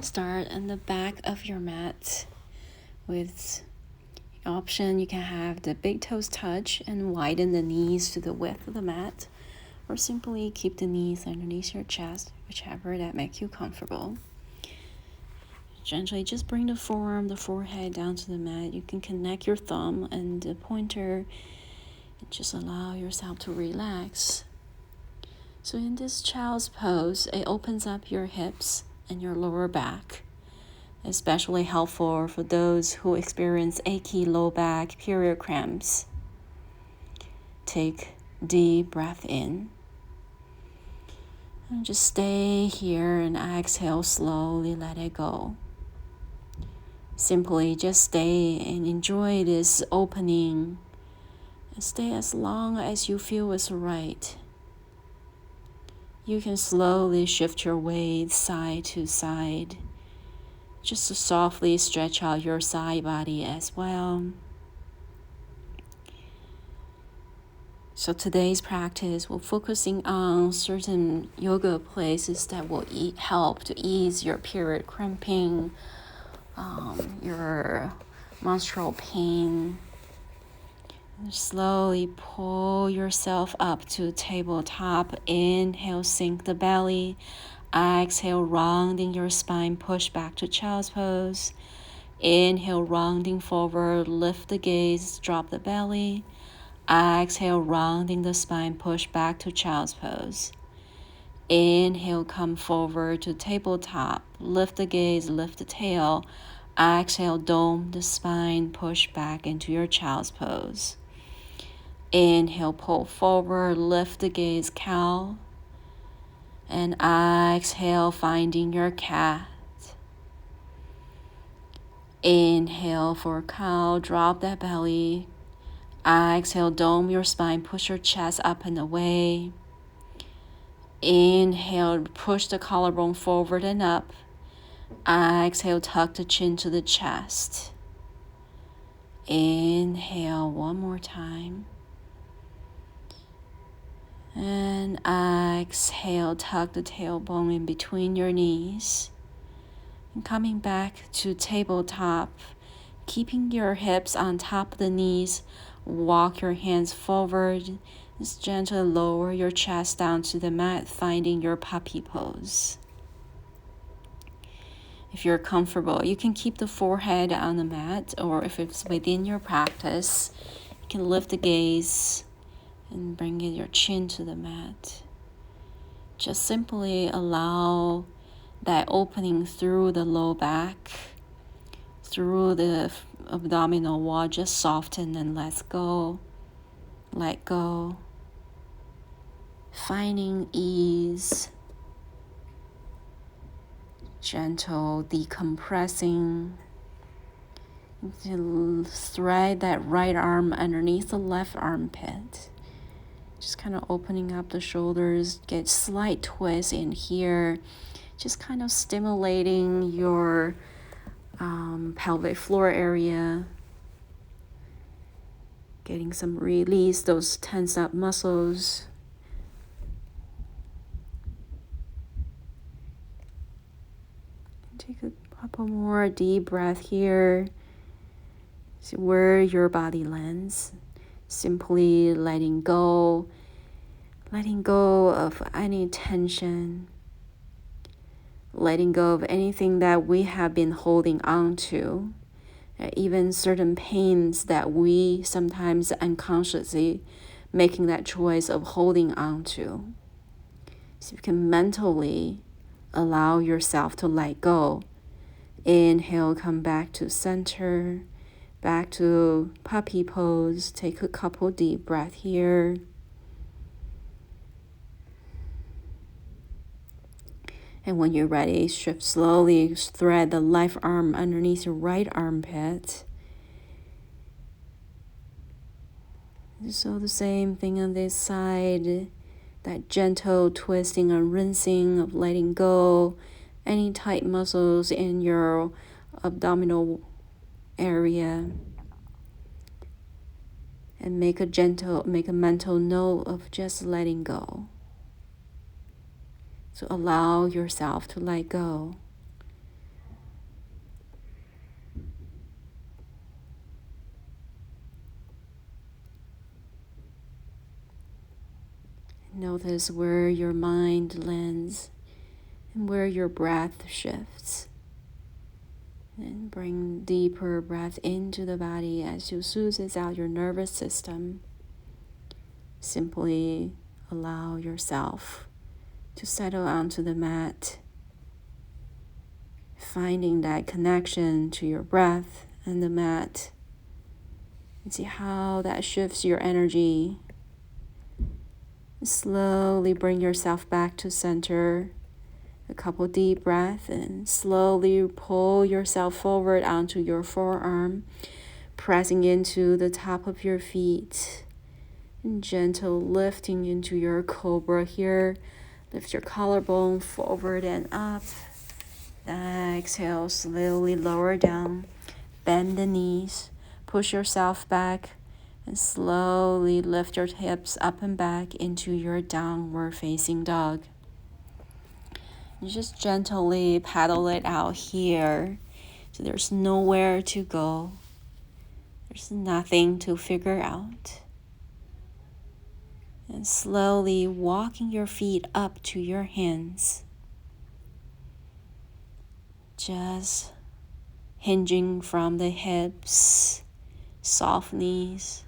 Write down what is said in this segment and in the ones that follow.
Start on the back of your mat. With option, you can have the big toes touch and widen the knees to the width of the mat, or simply keep the knees underneath your chest, whichever that makes you comfortable. Gently just bring the forearm, the forehead down to the mat. You can connect your thumb and the pointer and just allow yourself to relax. So in this child's pose, it opens up your hips and your lower back, especially helpful for those who experience achy low back period cramps. Take deep breath in. And just stay here and exhale slowly, let it go. Simply just stay and enjoy this opening. And stay as long as you feel is right. You can slowly shift your weight side to side, just to softly stretch out your side body as well. So today's practice, we're focusing on certain yoga places that will help to ease your period cramping, your menstrual pain. And slowly pull yourself up to tabletop. Inhale, sink the belly. Exhale, rounding your spine, push back to child's pose. Inhale, rounding forward, lift the gaze, drop the belly. Exhale, rounding the spine, push back to child's pose. Inhale, come forward to tabletop, lift the gaze, lift the tail. Exhale, dome the spine, push back into your child's pose. Inhale, pull forward, lift the gaze, cow. And exhale, finding your cat. Inhale for cow, drop that belly. Exhale, dome your spine, push your chest up and away. Inhale, push the collarbone forward and up. Exhale, tuck the chin to the chest. Inhale, one more time. And exhale, tuck the tailbone in between your knees. And coming back to tabletop, keeping your hips on top of the knees, walk your hands forward. Just gently lower your chest down to the mat, finding your puppy pose. If you're comfortable, you can keep the forehead on the mat, or if it's within your practice, you can lift the gaze and bring your chin to the mat. Just simply allow that opening through the low back, through the abdominal wall, just soften and let go. Let go. Finding ease. Gentle decompressing. Thread that right arm underneath the left armpit. Just kind of opening up the shoulders, get slight twist in here. Just kind of stimulating your pelvic floor area. Getting some release, those tense up muscles. Take a couple more deep breath here. See where your body lands. Simply letting go of any tension, letting go of anything that we have been holding on to, even certain pains that we sometimes unconsciously making that choice of holding on to. So you can mentally allow yourself to let go. Inhale, come back to center. Back to puppy pose. Take a couple deep breaths here. And when you're ready, shift slowly, thread the left arm underneath your right armpit. So the same thing on this side, that gentle twisting and rinsing of letting go any tight muscles in your abdominal area, and make a mental note of just letting go. So allow yourself to let go. Notice where your mind lands and where your breath shifts. And bring deeper breath into the body as you soothe out your nervous system. Simply allow yourself to settle onto the mat, finding that connection to your breath and the mat. And see how that shifts your energy. Slowly bring yourself back to center. A couple deep breaths and slowly pull yourself forward onto your forearm, pressing into the top of your feet. And gentle lifting into your cobra here. Lift your collarbone forward and up. Exhale, slowly lower down. Bend the knees. Push yourself back. And slowly lift your hips up and back into your downward facing dog. You just gently paddle it out here. So there's nowhere to go. There's nothing to figure out. And slowly walking your feet up to your hands. Just hinging from the hips, soft knees,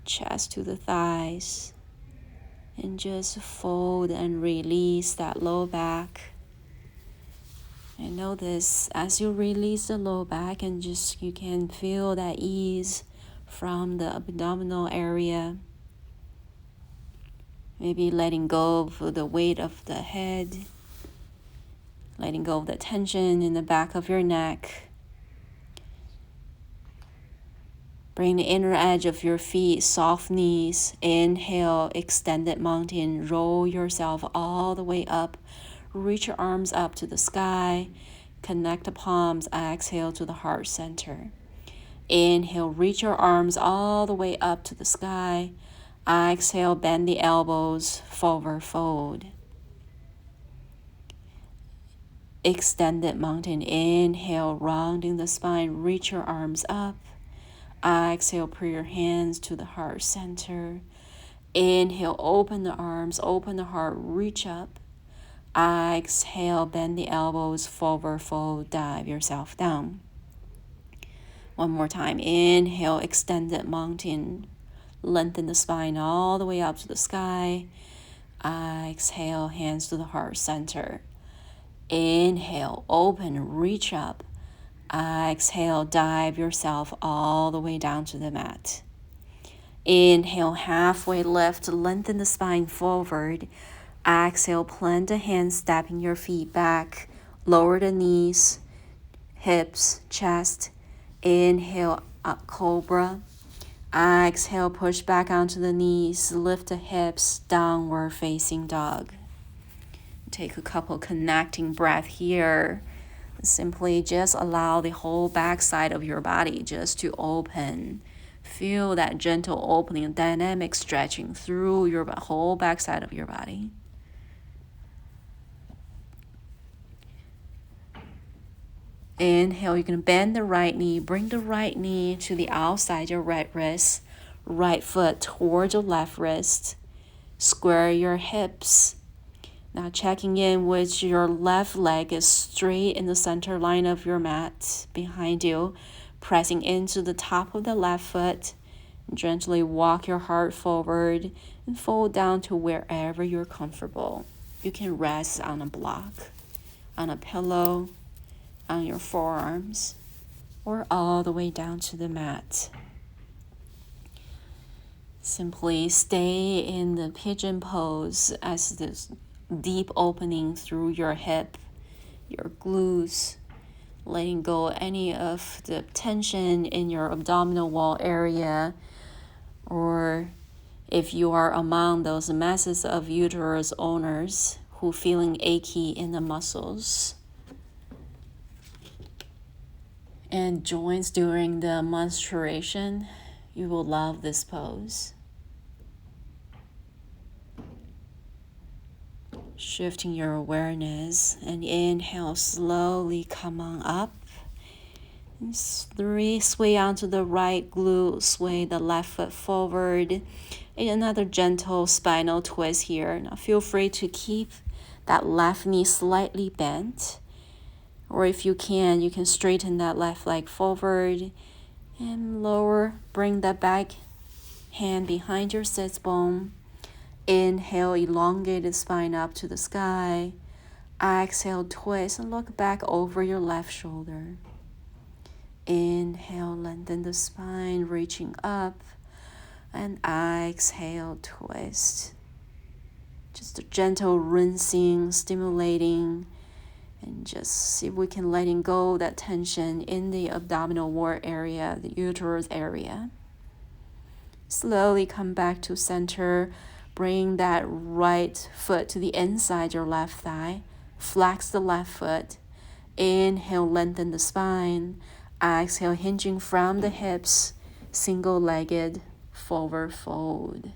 chest to the thighs. And just fold and release that low back. And notice as you release the low back and just you can feel that ease from the abdominal area. Maybe letting go of the weight of the head, letting go of the tension in the back of your neck. Bring the inner edge of your feet, soft knees. Inhale, extended mountain. Roll yourself all the way up. Reach your arms up to the sky. Connect the palms. Exhale to the heart center. Inhale, reach your arms all the way up to the sky. Exhale, bend the elbows, forward fold. Extended mountain. Inhale, rounding the spine. Reach your arms up. Exhale, pull your hands to the heart center. Inhale, open the arms, open the heart, reach up. Exhale, bend the elbows, forward fold, dive yourself down. One more time. Inhale, extended mountain. Lengthen the spine all the way up to the sky. Exhale, hands to the heart center. Inhale, open, reach up. Exhale, dive yourself all the way down to the mat. Inhale, halfway lift, lengthen the spine forward. Exhale, plant the hands, stepping your feet back. Lower the knees, hips, chest. Inhale, up cobra. Exhale, push back onto the knees, lift the hips, downward facing dog. Take a couple connecting breath here. Simply just allow the whole backside of your body just to open. Feel that gentle opening, dynamic stretching through your whole backside of your body. Inhale, you can bend the right knee, bring the right knee to the outside your right wrist, right foot towards your left wrist. Square your hips. Now checking in with your left leg is straight in the center line of your mat behind you, pressing into the top of the left foot. Gently walk your heart forward and fold down to wherever you're comfortable. You can rest on a block, on a pillow, on your forearms, or all the way down to the mat. Simply stay in the pigeon pose as this deep opening through your hip, your glutes, letting go any of the tension in your abdominal wall area, or if you are among those masses of uterus owners who feeling achy in the muscles and joints during the menstruation, you will love this pose. Shifting your awareness and inhale, slowly come on up. And sway onto the right glute, sway the left foot forward. And another gentle spinal twist here. Now feel free to keep that left knee slightly bent. Or if you can straighten that left leg forward and lower. Bring that back hand behind your sits bone. Inhale, elongate the spine up to the sky. Exhale, twist and look back over your left shoulder. Inhale, lengthen the spine, reaching up. And exhale, twist. Just a gentle rinsing, stimulating, and just see if we can letting go that tension in the abdominal wall area, the uterus area. Slowly come back to center. Bring that right foot to the inside your left thigh. Flex the left foot. Inhale, lengthen the spine. Exhale, hinging from the hips. Single-legged forward fold.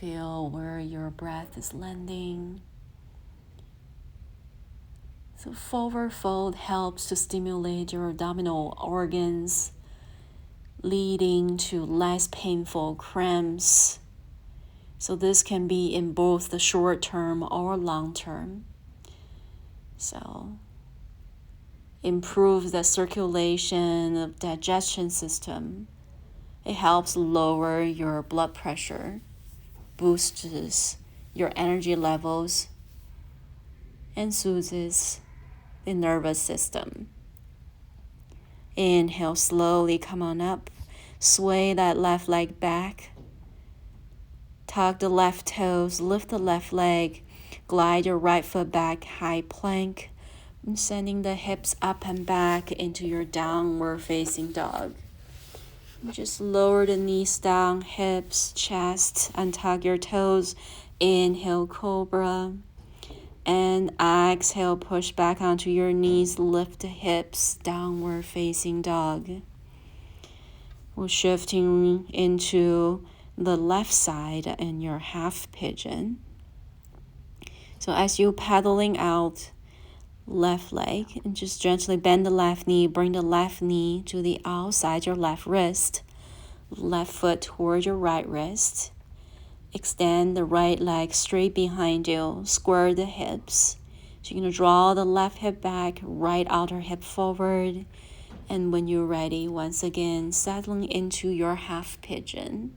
Feel where your breath is landing. So forward fold helps to stimulate your abdominal organs, leading to less painful cramps. So this can be in both the short term or long term. So improves the circulation of digestion system. It helps lower your blood pressure, boosts your energy levels, and soothes the nervous system. Inhale, slowly come on up. Sway that left leg back. Tuck the left toes, lift the left leg. Glide your right foot back, high plank. And sending the hips up and back into your downward facing dog. Just lower the knees down, hips, chest, untuck your toes. Inhale, cobra. And exhale, push back onto your knees, lift the hips, downward facing dog. We're shifting into the left side in your half pigeon. So as you're paddling out, left leg, and just gently bend the left knee, bring the left knee to the outside your left wrist, left foot toward your right wrist. Extend the right leg straight behind you, square the hips. So you're going to draw the left hip back, right outer hip forward. And when you're ready, once again, settling into your half pigeon.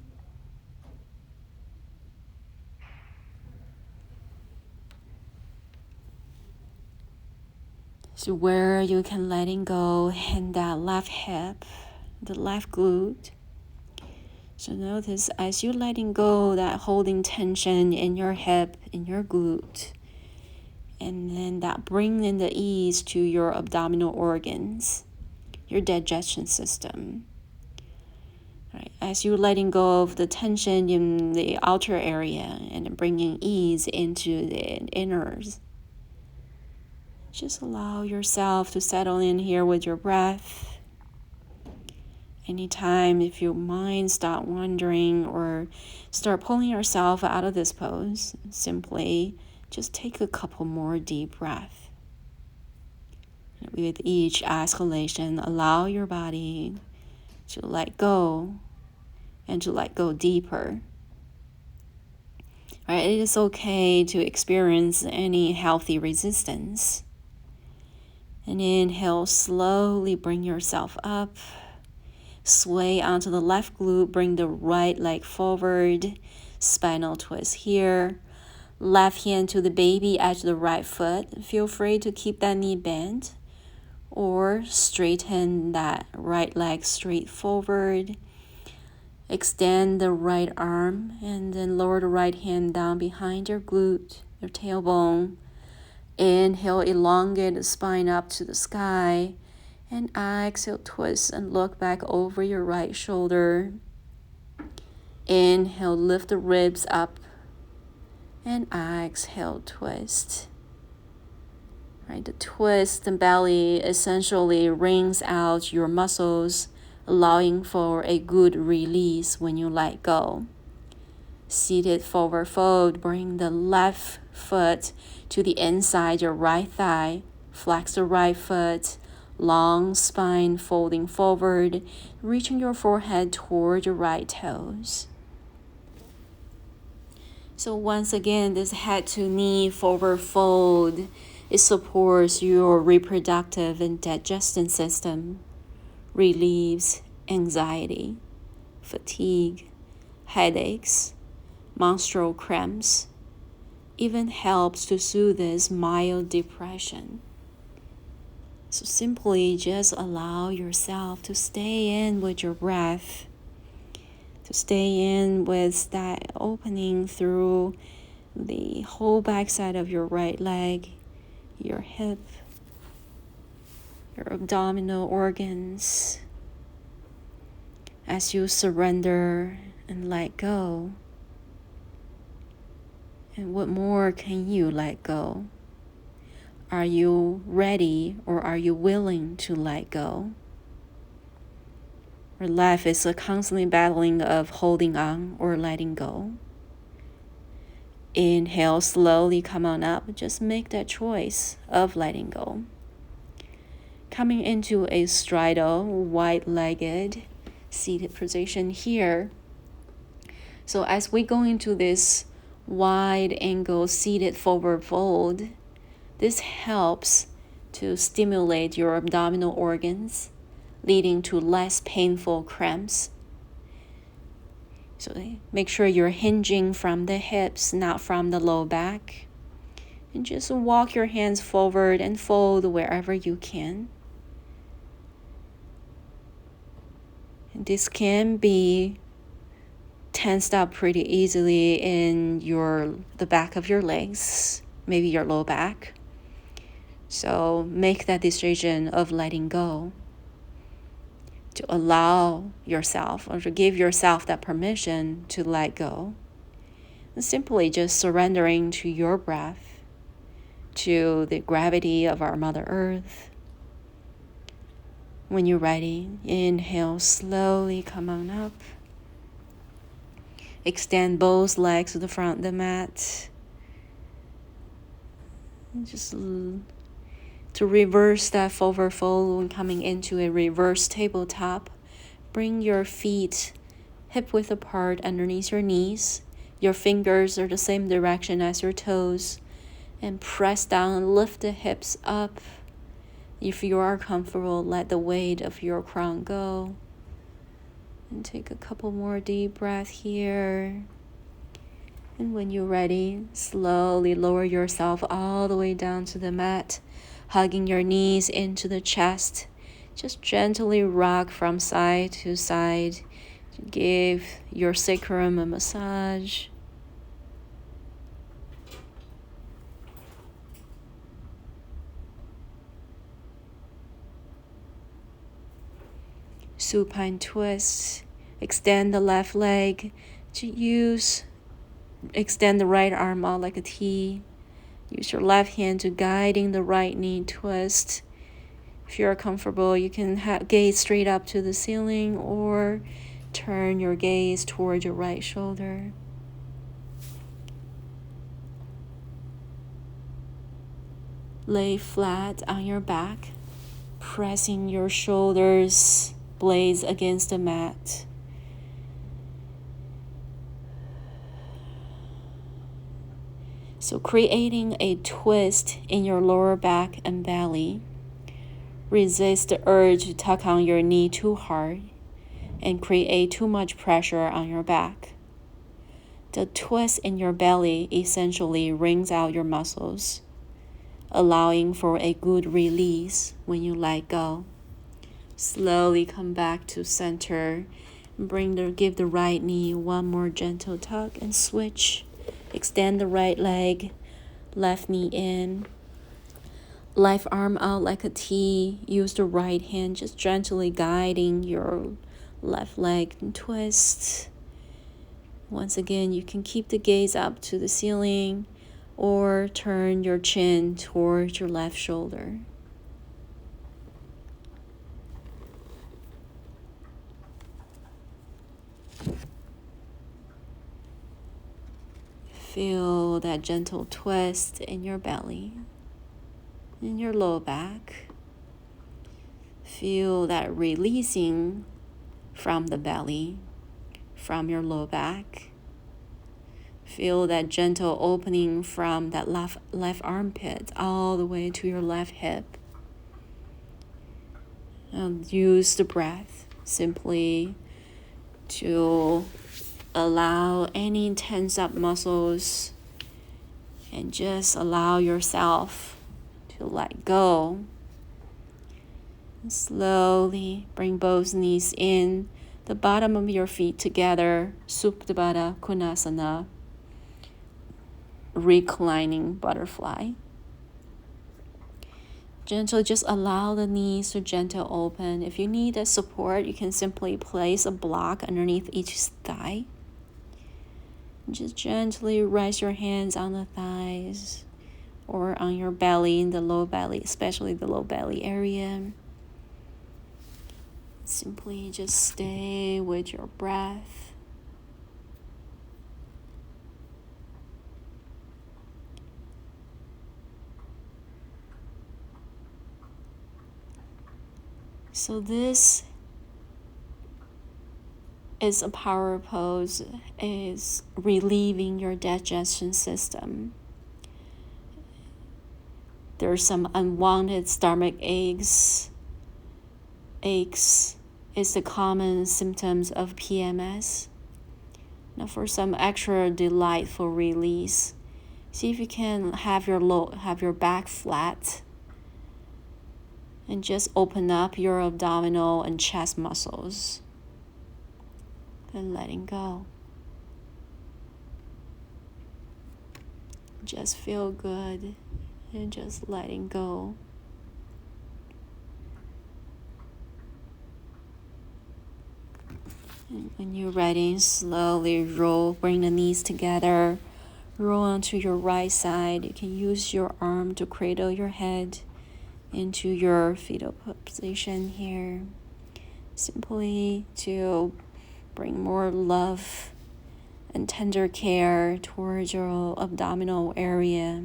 So where you can letting go in that left hip, the left glute. So notice as you're letting go, that holding tension in your hip, in your glute. And then that bring in the ease to your abdominal organs, your digestion system. Right. As you're letting go of the tension in the outer area and bringing ease into the inners. Just allow yourself to settle in here with your breath. Anytime if your mind start wandering or start pulling yourself out of this pose, simply just take a couple more deep breaths. With each exhalation, allow your body to let go and to let go deeper. Right? It is okay to experience any healthy resistance. And inhale, slowly bring yourself up. Sway onto the left glute, bring the right leg forward. Spinal twist here. Left hand to the baby edge of the right foot. Feel free to keep that knee bent. Or straighten that right leg straight forward. Extend the right arm and then lower the right hand down behind your glute, your tailbone. Inhale, elongate the spine up to the sky. And exhale, twist and look back over your right shoulder. Inhale, lift the ribs up. And exhale, twist. Right, the twist and belly essentially wrings out your muscles, allowing for a good release when you let go. Seated forward fold. Bring the left foot to the inside your right thigh. Flex the right foot. Long spine folding forward, reaching your forehead toward your right toes. So once again, this head to knee forward fold, it supports your reproductive and digestion system, relieves anxiety, fatigue, headaches, menstrual cramps, even helps to soothe this mild depression. So simply just allow yourself to stay in with your breath, to stay in with that opening through the whole backside of your right leg, your hip, your abdominal organs. As you surrender and let go, and what more can you let go? Are you ready or are you willing to let go? Or life is a constantly battling of holding on or letting go. Inhale, slowly come on up. Just make that choice of letting go. Coming into a straddle, wide-legged, seated position here. So as we go into this wide angle seated forward fold, this helps to stimulate your abdominal organs, leading to less painful cramps. So make sure you're hinging from the hips, not from the low back. And just walk your hands forward and fold wherever you can. And this can be tensed up pretty easily in the back of your legs, maybe your low back. So make that decision of letting go, to allow yourself or to give yourself that permission to let go. And simply just surrendering to your breath, to the gravity of our Mother Earth. When you're ready, inhale, slowly come on up. Extend both legs to the front of the mat. And just to reverse that forward fold when coming into a reverse tabletop, bring your feet hip width apart underneath your knees. Your fingers are the same direction as your toes. And press down and lift the hips up. If you are comfortable, let the weight of your crown go. And take a couple more deep breaths here. And when you're ready, slowly lower yourself all the way down to the mat, hugging your knees into the chest. Just gently rock from side to side. Give your sacrum a massage. Supine twist. Extend the left leg extend the right arm out like a T. Use your left hand to guiding the right knee twist. If you're comfortable, you can gaze straight up to the ceiling or turn your gaze toward your right shoulder. Lay flat on your back, pressing your shoulders blades against the mat. So creating a twist in your lower back and belly. Resist the urge to tuck on your knee too hard and create too much pressure on your back. The twist in your belly essentially wrings out your muscles, allowing for a good release when you let go. Slowly come back to center. Give the right knee one more gentle tuck and switch. Extend the right leg, left knee in. Left arm out like a T. Use the right hand, just gently guiding your left leg and twist. Once again, you can keep the gaze up to the ceiling or turn your chin towards your left shoulder. Feel that gentle twist in your belly, in your low back. Feel that releasing from the belly, from your low back. Feel that gentle opening from that left armpit all the way to your left hip. And use the breath simply to allow any tense up muscles and just allow yourself to let go. And slowly bring both knees in, the bottom of your feet together, Supine Kunasana, reclining butterfly. Gentle, just allow the knees to gentle open. If you need a support, you can simply place a block underneath each thigh. Just gently rest your hands on the thighs or on your belly, in the low belly, especially the low belly area. Simply just stay with your breath. So this is a power pose, is relieving your digestion system. There's some unwanted stomach aches. Aches is the common symptoms of PMS. Now for some extra delightful release, see if you can have your back flat and just open up your abdominal and chest muscles and letting go. Just feel good and just letting go. And when you're ready, slowly roll, bring the knees together, roll onto your right side. You can use your arm to cradle your head into your fetal position here, simply to bring more love and tender care towards your abdominal area.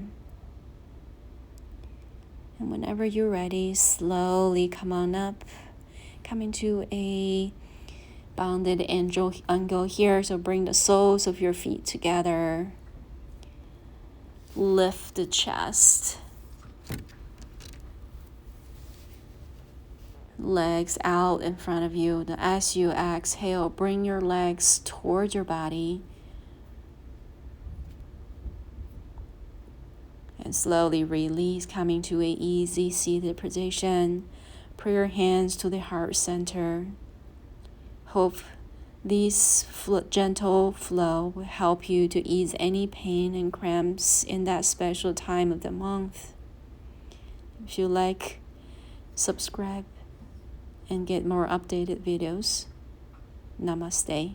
And whenever you're ready, slowly come on up, come into a bounded angle here. So bring the soles of your feet together, lift the chest, legs out in front of you. As you exhale, bring your legs towards your body and slowly release, coming to an easy seated position. Put your hands to the heart center. Hope this gentle flow will help you to ease any pain and cramps in that special time of the month. If you like, subscribe and get more updated videos. Namaste.